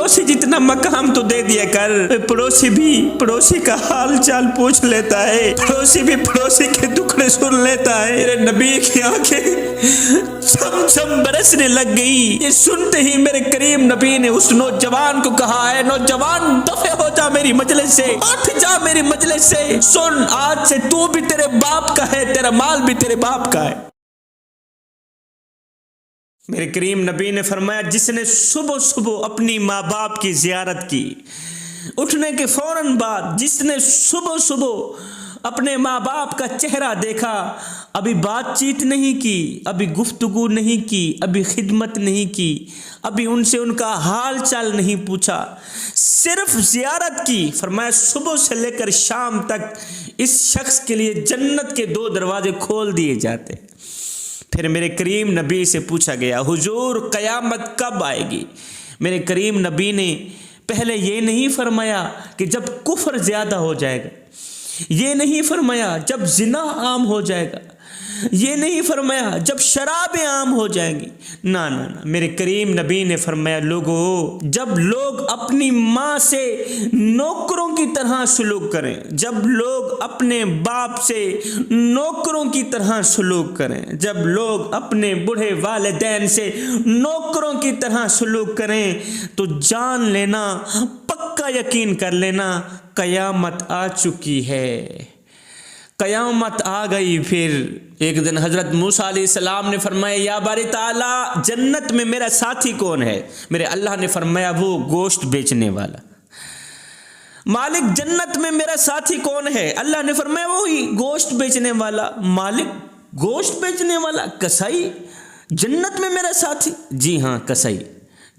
पड़ोसी जितना मकाम तो दे दिया कर, पड़ोसी भी पड़ोसी का हाल चाल पूछ लेता है, पड़ोसी भी पड़ोसी के दुखड़े सुन लेता है। मेरे नबी की आंखें छम-छम बरसने लग गई। ये सुनते ही मेरे करीम नबी ने उस नौजवान को कहा, है नौजवान, दफे हो जा मेरी मजलिस से, उठ जा मेरी मजलिस से। सुन, आज से तू भी तेरे बाप का है, तेरा माल भी तेरे बाप का है। मेरे करीम नबी ने फरमाया, जिसने सुबह सुबह अपनी माँ बाप की जियारत की, उठने के फौरन बाद जिसने सुबह सुबह अपने माँ बाप का चेहरा देखा, अभी बातचीत नहीं की, अभी गुफ्तगू नहीं की, अभी खिदमत नहीं की, अभी उनसे उनका हाल चाल नहीं पूछा, सिर्फ जियारत की, फरमाया सुबह से लेकर शाम तक इस शख्स के लिए जन्नत के 2 दरवाजे खोल दिए जाते। फिर मेरे करीम नबी से पूछा गया, हुजूर क़यामत कब आएगी? मेरे करीम नबी ने पहले ये नहीं फरमाया कि जब कुफ्र ज़्यादा हो जाएगा, ये नहीं फरमाया जब जिना आम हो जाएगा, ये नहीं फरमाया जब शराबें आम हो जाएंगी, ना ना ना, मेरे करीम नबी ने फरमाया, लोगों, जब लोग अपनी माँ से नौकरों की तरह सलूक करें, जब लोग अपने बाप से नौकरों की तरह सलूक करें, जब लोग अपने बूढ़े वालिदैन से नौकरों की तरह सलूक करें, तो जान लेना, पक्का यकीन कर लेना, क़यामत आ चुकी है, क़यामत आ गई। फिर एक दिन हज़रत मूसा अलैहिस्सलाम ने फरमाया, या बारी ताला, जन्नत में मेरा साथी कौन है? मेरे अल्लाह ने फरमाया, वो गोश्त बेचने वाला। मालिक, जन्नत में मेरा साथी कौन है? अल्लाह ने फरमाया, वही गोश्त बेचने वाला। मालिक, गोश्त बेचने वाला? कसाई? जन्नत में मेरा साथी? जी हाँ, कसाई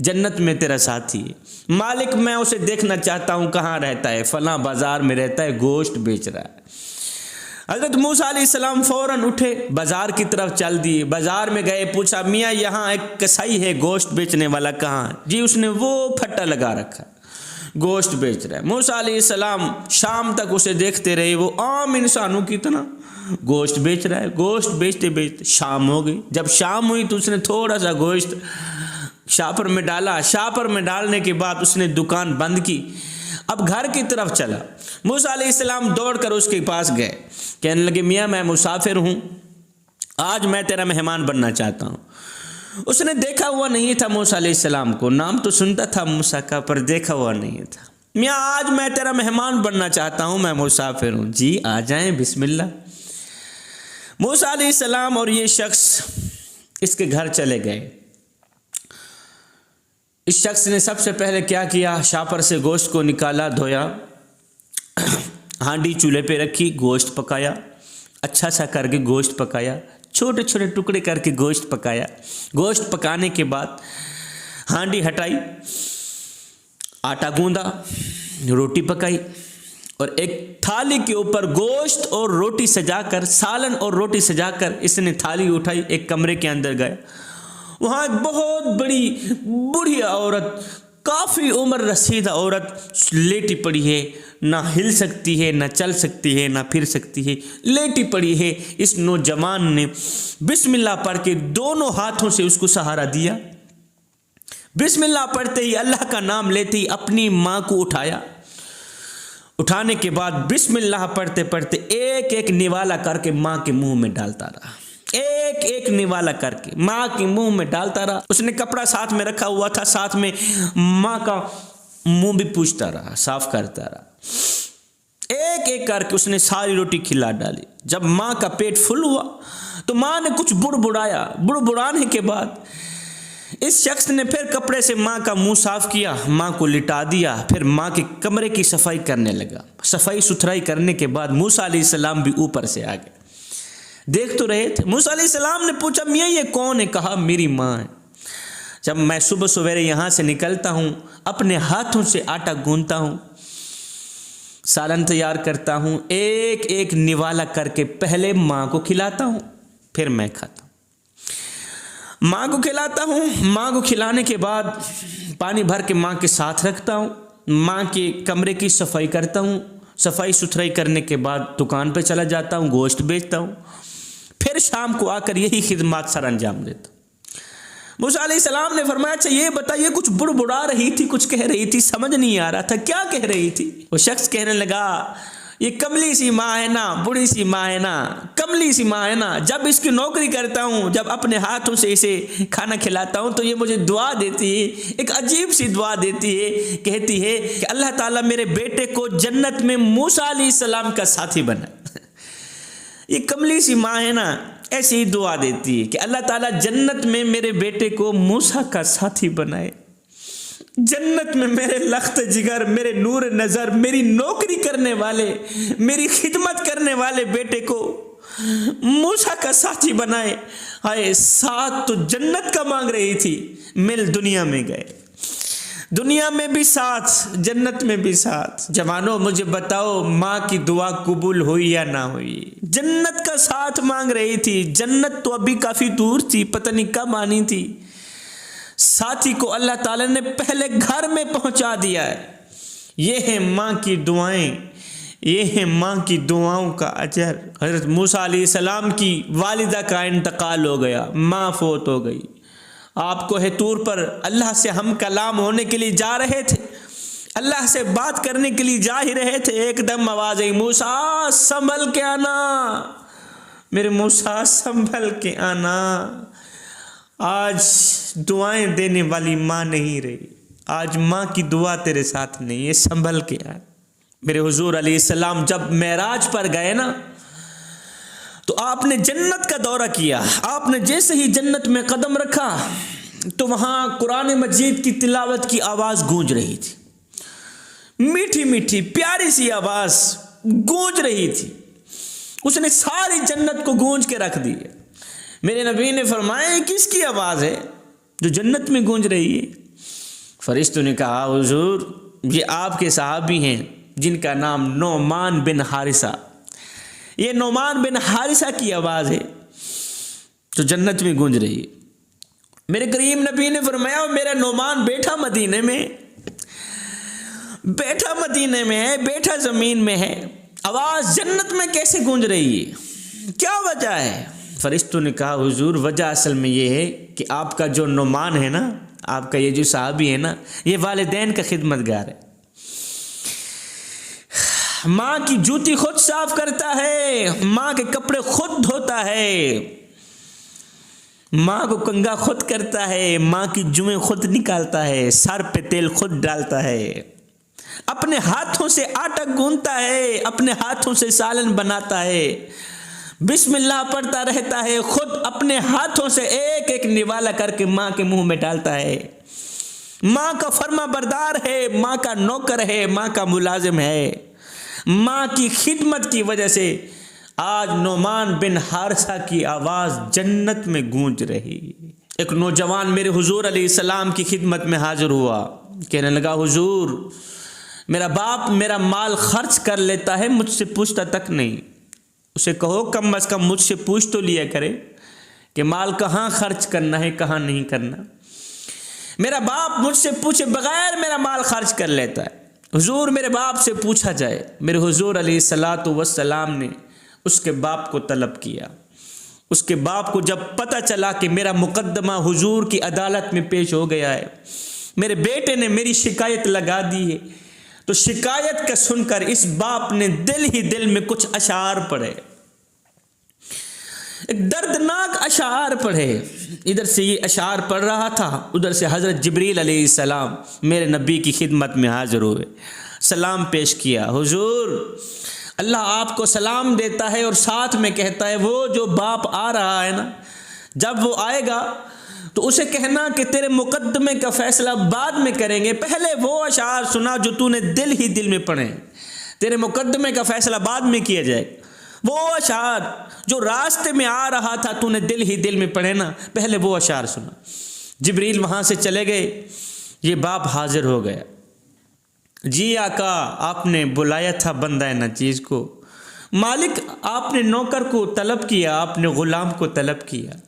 जन्नत में तेरा साथी है। मालिक, मैं उसे देखना चाहता हूँ, कहाँ रहता है? फला बाजार में रहता है, गोश्त बेच रहा है। हज़रत मूसा अलैहिस्सलाम फ़ौरन उठे, बाज़ार की तरफ चल दिए। बाज़ार में गए, पूछा, मियाँ यहाँ एक कसाई है, गोश्त बेचने वाला कहाँ है? जी, उसने वो फट्टा लगा रखा, गोश्त बेच रहा है। मूसा अलैहिस्सलाम शाम तक उसे देखते रहे, वो आम इंसानों की तरह गोश्त बेच रहा है। गोश्त बेचते बेचते शाम हो गई। जब शाम हुई तो उसने थोड़ा सा गोश्त शापर में डाला। शापर में डालने के बाद उसने दुकान बंद की। अब घर की तरफ चला। मूसा अलैहिस्सलाम दौड़कर उसके पास गए, कहने लगे, मियाँ मैं मुसाफिर हूँ, आज मैं तेरा मेहमान बनना चाहता हूँ। उसने देखा हुआ नहीं था मूसा अलैहिस्सलाम को, नाम तो सुनता था मूसा का, पर देखा हुआ नहीं था। मियाँ आज मैं तेरा मेहमान बनना चाहता हूँ, मैं मुसाफिर हूँ। जी आ जाएं, बिस्मिल्लाह। मूसा अलैहिस्सलाम और ये शख्स इसके घर चले गए। इस शख्स ने सबसे पहले क्या किया, शापर से गोश्त को निकाला, धोया, हांडी चूल्हे पे रखी, गोश्त पकाया, अच्छा सा करके गोश्त पकाया, छोटे छोटे टुकड़े करके गोश्त पकाया। गोश्त पकाने के बाद हांडी हटाई, आटा गूंदा, रोटी पकाई और एक थाली के ऊपर गोश्त और रोटी सजाकर, सालन और रोटी सजाकर इसने थाली उठाई, एक कमरे के अंदर गया। वहाँ एक बहुत बड़ी बूढ़ी औरत, काफ़ी उम्र रसीदा औरत लेटी पड़ी है, ना हिल सकती है, ना चल सकती है, ना फिर सकती है, लेटी पड़ी है। इस नौजवान ने बिस्मिल्लाह पढ़ के दोनों हाथों से उसको सहारा दिया। बिस्मिल्लाह पढ़ते ही, अल्लाह का नाम लेते ही अपनी माँ को उठाया। उठाने के बाद बिस्मिल्लाह पढ़ते पढ़ते एक एक निवाला करके माँ के मुंह में डालता रहा, एक एक निवाला करके माँ के मुंह में डालता रहा। उसने कपड़ा साथ में रखा हुआ था, साथ में माँ का मुंह भी पूछता रहा, साफ करता रहा। एक एक करके उसने सारी रोटी खिला डाली। जब माँ का पेट फुल हुआ तो माँ ने कुछ बुड़बुड़ाया। बुड़बुड़ाने के बाद इस शख्स ने फिर कपड़े से माँ का मुंह साफ किया, माँ को लिटा दिया, फिर माँ के कमरे की सफाई करने लगा। सफाई सुथराई करने के बाद मूसा अलैहिस्सलाम भी ऊपर से आ गए, देख तो रहे थे। मूसा अलैहिस्सलाम ने पूछा, मियाँ ये कौन है? कहा, मेरी माँ है। जब मैं सुबह सवेरे यहाँ से निकलता हूँ, अपने हाथों से आटा गूंथता हूँ, सालन तैयार करता हूँ, एक एक निवाला करके पहले माँ को खिलाता हूँ, फिर मैं खाता हूँ। माँ को खिलाता हूँ, माँ को खिलाने के बाद पानी भर के माँ के साथ रखता हूँ, माँ के कमरे की सफाई करता हूँ, सफाई सुथराई करने के बाद दुकान पे चला जाता हूँ, गोश्त बेचता हूँ, फिर शाम को आकर यही खिदमत सर अंजाम देता हूँ। मूसा अलैहिस्सलाम ने फरमाया, अच्छा ये बताइए, कुछ बुड़बुड़ा रही थी, कुछ कह रही थी, समझ नहीं आ रहा था, क्या कह रही थी? वो शख्स कहने लगा, ये कमली सी माँ है ना, बूढ़ी सी माँ है ना, कमली सी माँ है ना, जब इसकी नौकरी करता हूँ, जब अपने हाथों से इसे खाना खिलाता हूँ तो ये मुझे दुआ देती है, एक अजीब सी दुआ देती है, कहती है कि अल्लाह ताला मेरे बेटे को जन्नत में मूसा अलैहिस्सलाम का साथी बना। ये कमली सी माँ है ना, ऐसी ही दुआ देती है कि अल्लाह ताला जन्नत में मेरे बेटे को मूसा का साथी बनाए, जन्नत में मेरे लख्त जिगर, मेरे नूर नज़र, मेरी नौकरी करने वाले, मेरी खिदमत करने वाले बेटे को मूसा का साथी बनाए। हाय, साथ तो जन्नत का मांग रही थी, मिल दुनिया में गए, दुनिया में भी साथ, जन्नत में भी साथ। जवानों मुझे बताओ, माँ की दुआ कबूल हुई या ना हुई? जन्नत का साथ मांग रही थी, जन्नत तो अभी काफी दूर थी, पता नहीं कब आनी थी, साथी को अल्लाह ताला ने पहले घर में पहुंचा दिया है। ये है माँ की दुआएं, ये है माँ की दुआओं का अजर। हज़रत मूसा अलैहिस्सलाम की वालिदा का इंतकाल हो गया, माँ फोत हो गई। आपको है तूर पर अल्लाह से हम कलाम होने के लिए जा रहे थे, अल्लाह से बात करने के लिए जा ही रहे थे, एकदम आवाज़ आई, मूसा संभल के आना, मेरे मूसा संभल के आना। आज दुआएं देने वाली माँ नहीं रही, आज माँ की दुआ तेरे साथ नहीं है, संभल के आ। मेरे हुजूर अलैहिस्सलाम जब मेराज पर गए ना, तो आपने जन्नत का दौरा किया। आपने जैसे ही जन्नत में कदम रखा तो वहाँ कुरान मजीद की तिलावत की आवाज़ गूंज रही थी, मीठी मीठी प्यारी सी आवाज़ गूंज रही थी, उसने सारी जन्नत को गूंज के रख दी। मेरे नबी ने फरमाया, किसकी आवाज़ है जो जन्नत में गूंज रही है? फरिश्तों ने कहा, हुजूर ये आपके सहाबी हैं जिनका नाम नोमान बिन हारिसा, ये नोमान बिन हारिसा की आवाज़ है जो जन्नत में गूंज रही है। मेरे करीम नबी ने फरमाया, मेरा नोमान बैठा मदीने में, बैठा मदीने में है, बैठा ज़मीन में है, आवाज़ जन्नत में कैसे गूंज रही है, क्या वजह है? फरिश्तों ने कहा, हुजूर वजह असल में ये है कि आपका जो नोमान है ना, आपका ये जो साहबी है ना, ये वालिदैन का खिदमतगार है, माँ की जूती खुद साफ करता है, माँ के कपड़े खुद धोता है, माँ को कंघा खुद करता है, माँ की जुएं खुद निकालता है, सर पे तेल खुद डालता है, अपने हाथों से आटा गूंथता है, अपने हाथों से सालन बनाता है, बिस्मिल्लाह पढ़ता रहता है, खुद अपने हाथों से एक एक निवाला करके माँ के मुंह में डालता है, माँ का फर्मा बरदार है, माँ का नौकर है, माँ का मुलाजिम है। माँ की खिदमत की वजह से आज नोमान बिन हारिसा की आवाज़ जन्नत में गूंज रही। एक नौजवान मेरे हुजूर अलैहिस्सलाम की खिदमत में हाजिर हुआ, कहने लगा, हुजूर मेरा बाप मेरा माल खर्च कर लेता है, मुझसे पूछता तक नहीं। उसे कहो कम अज़ कम मुझसे पूछ तो लिया करे कि माल कहाँ खर्च करना है, कहाँ नहीं करना। मेरा बाप मुझसे पूछे बगैर मेरा माल खर्च कर लेता है। हुजूर मेरे बाप से पूछा जाए। मेरे हुजूर अलैहिस्सलातु वस्सलाम ने उसके बाप को तलब किया। उसके बाप को जब पता चला कि मेरा मुकद्दमा हुजूर की अदालत में पेश हो गया है, मेरे बेटे ने मेरी शिकायत लगा दी है, तो शिकायत का सुनकर इस बाप ने दिल ही दिल में कुछ अशार पढ़े, एक दर्दनाक अशार पढ़े। इधर से ये अशार पढ़ रहा था, उधर से हज़रत जिब्रील अलैहिस्सलाम मेरे नबी की खिदमत में हाजिर हुए, सलाम पेश किया। हुजूर अल्लाह आपको सलाम देता है और साथ में कहता है, वो जो बाप आ रहा है ना, जब वो आएगा तो उसे कहना कि तेरे मुकद्दमे का फैसला बाद में करेंगे, पहले वो अशार सुना जो तूने दिल ही दिल में पढ़े, तेरे मुकद्दमे का फैसला बाद में किया जाएगा। वो अशार जो रास्ते में आ रहा था तूने दिल ही दिल में पढ़े ना, पहले वो अशार सुना। जिब्रील वहाँ से चले गए, ये बाप हाजिर हो गया। जी आका, आपने बुलाया था बंदा नचीज़ को, मालिक आपने नौकर को तलब किया, आपने ग़ुलाम को तलब किया।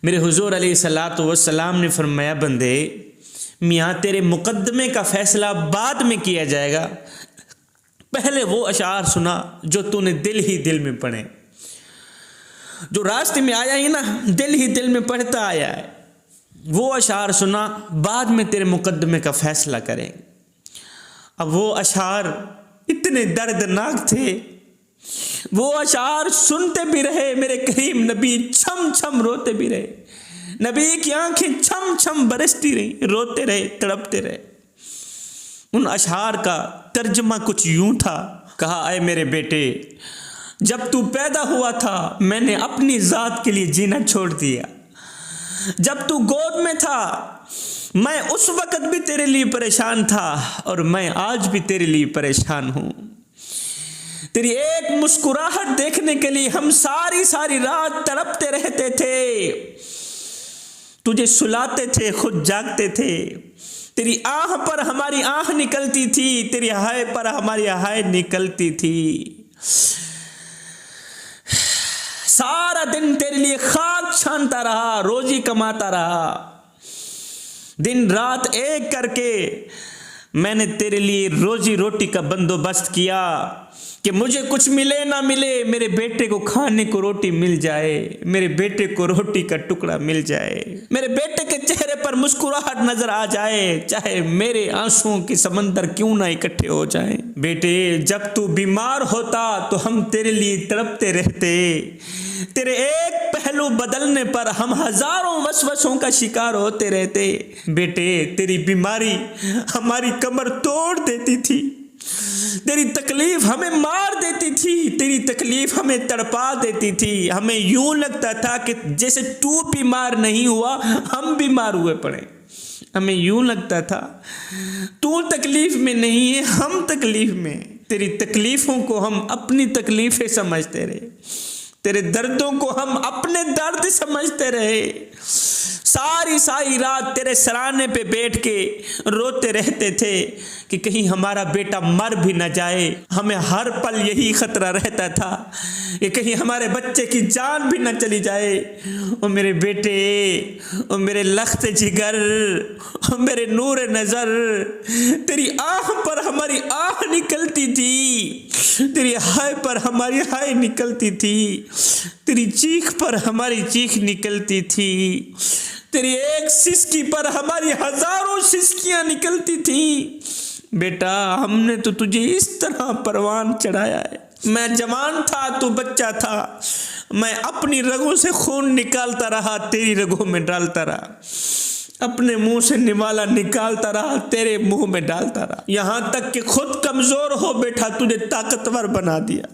मेरे हुजूर अलैहिस्सलातु वस्सलाम ने फरमाया, बंदे मियाँ तेरे मुकद्दमे का फ़ैसला बाद में किया जाएगा, पहले वो अशार सुना जो तूने दिल ही दिल में पढ़े, जो रास्ते में आया ही ना, दिल ही दिल में पढ़ता आया है। वो अशार सुना, बाद में तेरे मुकदमे का फैसला करेंगे। अब वो अशार इतने दर्दनाक थे, वो अशार सुनते भी रहे, मेरे करीम नबी छम छम रोते भी रहे, नबी की आंखें छम छम बरसती रही, रोते रहे, तड़पते रहे। उन अशार का तर्जमा कुछ यूं था, कहा, अय मेरे बेटे, जब तू पैदा हुआ था मैंने अपनी जात के लिए जीना छोड़ दिया। जब तू गोद में था मैं उस वक्त भी तेरे लिए परेशान था और मैं आज भी तेरे लिए परेशान हूं। तेरी एक मुस्कुराहट देखने के लिए हम सारी सारी रात तड़पते रहते थे, तुझे सुलाते थे, खुद जागते थे। तेरी आह पर हमारी आह निकलती थी, तेरी हाय पर हमारी हाय निकलती थी। सारा दिन तेरे लिए खाक छानता रहा, रोजी कमाता रहा, दिन रात एक करके मैंने तेरे लिए रोजी रोटी का बंदोबस्त किया कि मुझे कुछ मिले ना मिले, मेरे बेटे को खाने को रोटी मिल जाए, मेरे बेटे को रोटी का टुकड़ा मिल जाए, मेरे बेटे के चेहरे पर मुस्कुराहट नजर आ जाए, चाहे मेरे आंसुओं के समंदर क्यों ना इकट्ठे हो जाएं। बेटे, जब तू बीमार होता तो हम तेरे लिए तड़पते रहते, तेरे एक पहलू बदलने पर हम हजारों वसवसों का शिकार होते रहते। बेटे, तेरी बीमारी हमारी कमर तोड़ देती थी, तेरी तकलीफ हमें मार देती थी, तेरी तकलीफ हमें तड़पा देती थी। हमें यूं लगता था कि जैसे तू बीमार नहीं हुआ हम बीमार हुए पड़े। हमें यूं लगता था तू तकलीफ में नहीं है, हम तकलीफ में। तेरी तकलीफों को हम अपनी तकलीफें समझते रहे, तेरे दर्दों को हम अपने दर्द समझते रहे। सारी सारी रात तेरे सराहने पे बैठ के रोते रहते थे कि कहीं हमारा बेटा मर भी न जाए। हमें हर पल यही खतरा रहता था कि कहीं हमारे बच्चे की जान भी न चली जाए। ओ मेरे बेटे, ओ मेरे लख्त जिगर, ओ मेरे नूर नज़र, तेरी आह पर हमारी आह निकलती थी, तेरी हाय पर हमारी हाय निकलती थी, तेरी चीख पर हमारी चीख निकलती थी, तेरी एक सिसकी पर हमारी हजारों सिसकियां निकलती थी। बेटा, हमने तो तुझे इस तरह परवान चढ़ाया है। मैं जवान था, तू बच्चा था, मैं अपनी रगों से खून निकालता रहा, तेरी रगों में डालता रहा, अपने मुंह से निवाला निकालता रहा, तेरे मुंह में डालता रहा, यहां तक कि खुद कमजोर हो बैठा, तुझे ताकतवर बना दिया,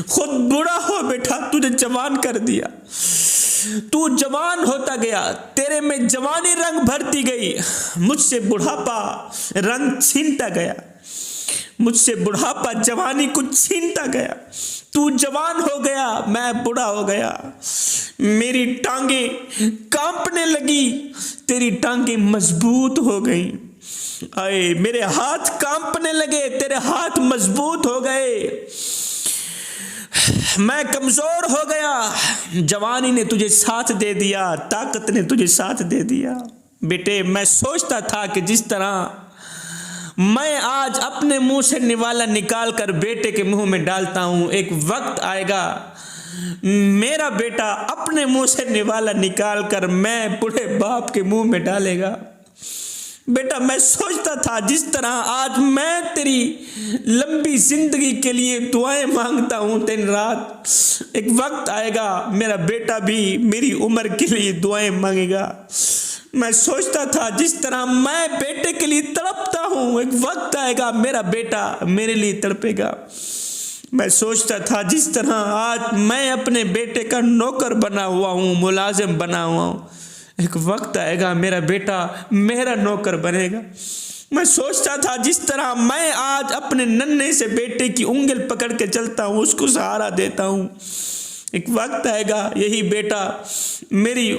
खुद बूढ़ा हो बैठा, तुझे जवान कर दिया। तू जवान होता गया, तेरे में जवानी रंग भरती गई, मुझसे बुढ़ापा रंग छीनता गया, मुझसे बुढ़ापा जवानी को छीनता गया। तू जवान हो गया, मैं बूढ़ा हो गया, मेरी टांगे कांपने लगी, तेरी टांगे मजबूत हो गई। आए मेरे हाथ कांपने लगे, तेरे हाथ मजबूत हो गए, मैं कमजोर हो गया, जवानी ने तुझे साथ दे दिया, ताकत ने तुझे साथ दे दिया। बेटे, मैं सोचता था कि जिस तरह मैं आज अपने मुंह से निवाला निकाल कर बेटे के मुंह में डालता हूं, एक वक्त आएगा मेरा बेटा अपने मुंह से निवाला निकाल कर मैं बूढ़े बाप के मुंह में डालेगा। बेटा, मैं सोचता था जिस तरह आज मैं तेरी लंबी जिंदगी के लिए दुआएं मांगता हूं दिन रात, एक वक्त आएगा मेरा बेटा भी मेरी उम्र के लिए दुआएं मांगेगा। मैं सोचता था जिस तरह मैं बेटे के लिए तड़पता हूं, एक वक्त आएगा मेरा बेटा मेरे लिए तड़पेगा। मैं सोचता था जिस तरह आज मैं अपने बेटे का नौकर बना हुआ हूं, मुलाजिम बना हुआ हूं, एक वक्त आएगा मेरा बेटा मेरा नौकर बनेगा। मैं सोचता था जिस तरह मैं आज अपने नन्हे से बेटे की उंगल पकड़ के चलता हूँ, उसको सहारा देता हूँ, एक वक्त आएगा यही बेटा मेरी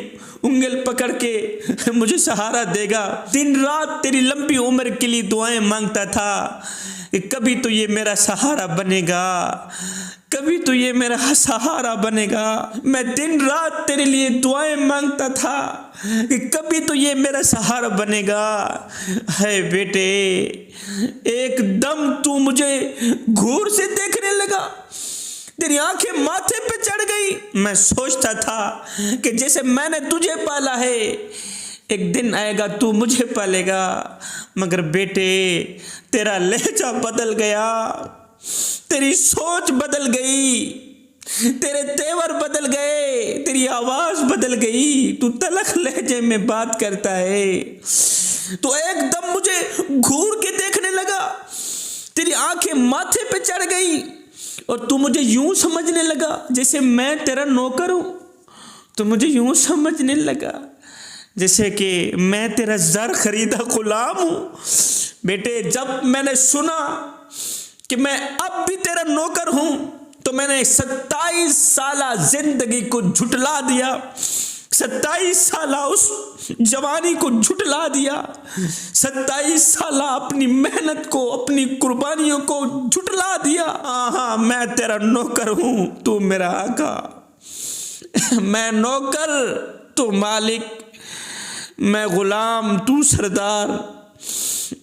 उंगल पकड़ के मुझे सहारा देगा। दिन रात तेरी लंबी उम्र के लिए दुआएं मांगता था कि कभी तो ये मेरा सहारा बनेगा, कभी तो ये मेरा सहारा बनेगा। मैं दिन रात तेरे लिए दुआएं मांगता था कि कभी तो ये मेरा सहारा बनेगा। है बेटे, एकदम तू मुझे घूर से देखने लगा, तेरी आंखें माथे पे चढ़ गई। मैं सोचता था कि जैसे मैंने तुझे पाला है, एक दिन आएगा तू मुझे पालेगा, मगर बेटे तेरा लहजा बदल गया, तेरी सोच बदल गई, तेरे तेवर बदल गए, तेरी आवाज बदल गई, तू तलख लहजे में बात करता है। तो एकदम मुझे घूर के देखने लगा, तेरी आंखें माथे पे चढ़ गई और तू मुझे यूं समझने लगा जैसे मैं तेरा नौकर हूं। तो मुझे यूं समझने लगा जैसे कि मैं तेरा ज़र खरीदा गुलाम हूं। बेटे जब मैंने सुना कि मैं अब भी तेरा नौकर हूं तो मैंने 27 साल जिंदगी को झुटला दिया, 27 साल उस जवानी को झुटला दिया, 27 साल अपनी मेहनत को, अपनी कुर्बानियों को झुटला दिया। हाँ, मैं तेरा नौकर हूं, तू मेरा आका। मैं नौकर, तू मालिक, मैं गुलाम, तू सरदार।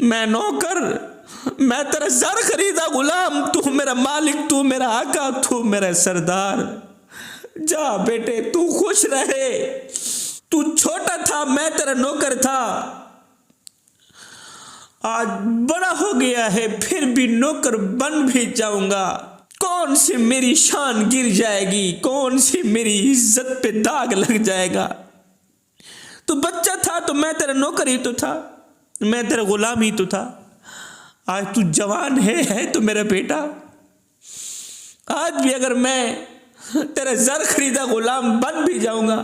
मैं नौकर, मैं तेरा ज़र खरीदा गुलाम, तू मेरा मालिक, तू मेरा आका, तू मेरा सरदार। जा बेटे तू खुश रहे, तू छोटा था, मैं तेरा नौकर था, आज बड़ा हो गया है, फिर भी नौकर बन भी जाऊंगा। कौन सी मेरी शान गिर जाएगी, कौन सी मेरी इज्जत पे दाग लग जाएगा। तू बच्चा था तो मैं तेरा नौकर ही तो था, मैं तेरा गुलाम ही तो था। आज तू जवान है तो मेरा बेटा। आज भी अगर मैं तेरा ज़र खरीदा गुलाम बन भी जाऊंगा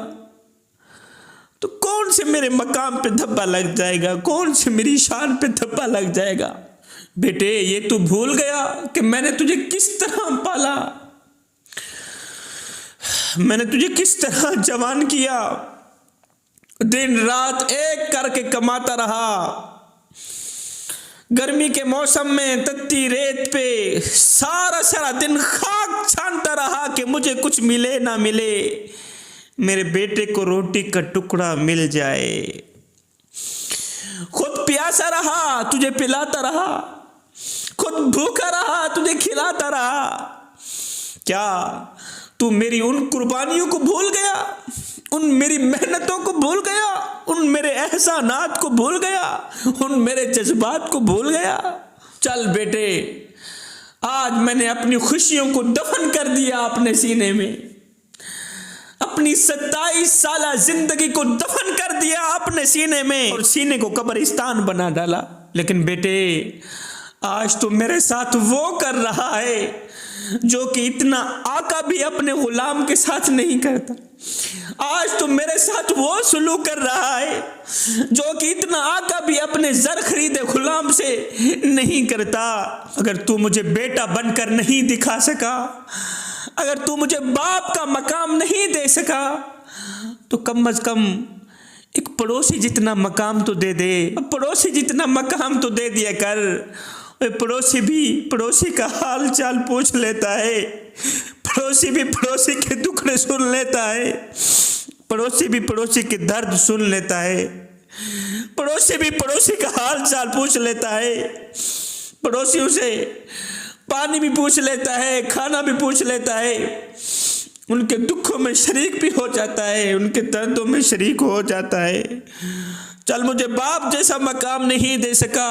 तो कौन से मेरे मकाम पे धब्बा लग जाएगा, कौन से मेरी शान पे धब्बा लग जाएगा। बेटे ये तू भूल गया कि मैंने तुझे किस तरह पाला, मैंने तुझे किस तरह जवान किया, दिन रात एक करके कमाता रहा। गर्मी के मौसम में तत्ती रेत पे सारा दिन खाक छानता रहा कि मुझे कुछ मिले ना मिले, मेरे बेटे को रोटी का टुकड़ा मिल जाए। खुद प्यासा रहा, तुझे पिलाता रहा, खुद भूखा रहा, तुझे खिलाता रहा। क्या तू मेरी उन कुर्बानियों को भूल गया, उन मेरी मेहनतों को भूल गया, उन मेरे एहसानात को भूल गया, उन मेरे जज्बात को भूल गया। चल बेटे आज मैंने अपनी खुशियों को दफन कर दिया अपने सीने में, अपनी 27 साल जिंदगी को दफन कर दिया अपने सीने में और सीने को कब्रिस्तान बना डाला। लेकिन बेटे आज तो मेरे साथ वो कर रहा है जो कि इतना आका भी अपने गुलाम के साथ नहीं करता। आज तो मेरे साथ वो सुलूक कर रहा है जो कि इतना आका भी अपने ज़र खरीदे गुलाम से नहीं करता। अगर तू मुझे बेटा बनकर नहीं दिखा सका, अगर तू मुझे बाप का मकाम नहीं दे सका, तो कम से कम एक पड़ोसी जितना मकाम तो दे दे, पड़ोसी जितना मकाम तो दे दिया कर। पड़ोसी भी पड़ोसी का हाल चाल पूछ लेता है, पड़ोसी भी पड़ोसी के दुखड़े सुन लेता है, पड़ोसी भी पड़ोसी के दर्द सुन लेता है, पड़ोसी भी पड़ोसी का हाल चाल पूछ लेता है, पड़ोसियों से पानी भी पूछ लेता है, खाना भी पूछ लेता है, उनके दुखों में शरीक भी हो जाता है, उनके दर्दों में शरीक हो जाता है। चल मुझे बाप जैसा मकाम नहीं दे सका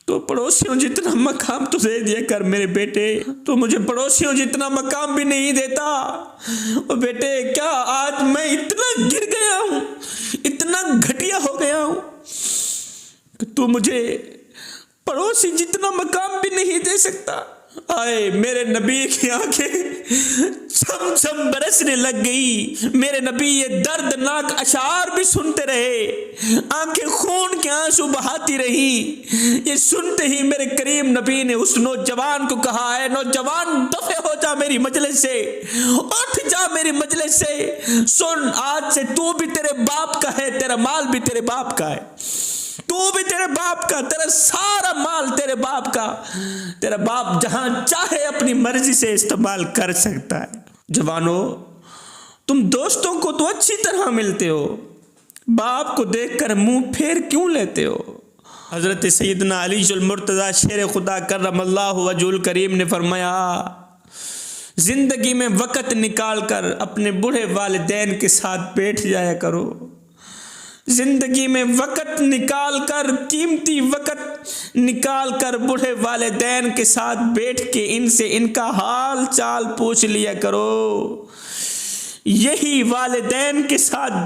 तो पड़ोसियों जितना मकाम तो दे दिया कर मेरे बेटे। तो मुझे पड़ोसियों जितना मकाम भी नहीं देता। और बेटे क्या आज मैं इतना गिर गया हूँ, इतना घटिया हो गया हूँ कि तू मुझे पड़ोसी जितना मकाम भी नहीं दे सकता। आए मेरे नबी की आंखें छम छम बरसने लग गई। मेरे नबी ये दर्दनाक अशार भी सुनते रहे, आंखें खून के आंसू बहाती रही। ये सुनते ही मेरे करीम नबी ने उस नौजवान को कहा, है नौजवान दफे हो जा मेरी मजलिस से, उठ जा मेरी मजलिस से। सुन आज से तू भी तेरे बाप का है, तेरा माल भी तेरे बाप का है, तू भी तेरे बाप का, तेरा सारा माल तेरे बाप का। तेरा बाप जहां चाहे अपनी मर्जी से इस्तेमाल कर सकता है। जवानों तुम दोस्तों को तो अच्छी तरह मिलते हो, बाप को देखकर मुंह फेर क्यों लेते हो। हजरत सैयदना अली जुल मुर्तज़ा शेर खुदा करमल्लाहु वजहुल करीम ने फरमाया, जिंदगी में वक़्त निकाल कर अपने बूढ़े वालिदैन के साथ बैठ जाया करो, जिंदगी में वक़्त निकाल कर, कीमती वक़्त निकाल कर बूढ़े वालिदैन के साथ बैठ के इनसे इनका हाल चाल पूछ लिया करो। यही वालिदैन के साथ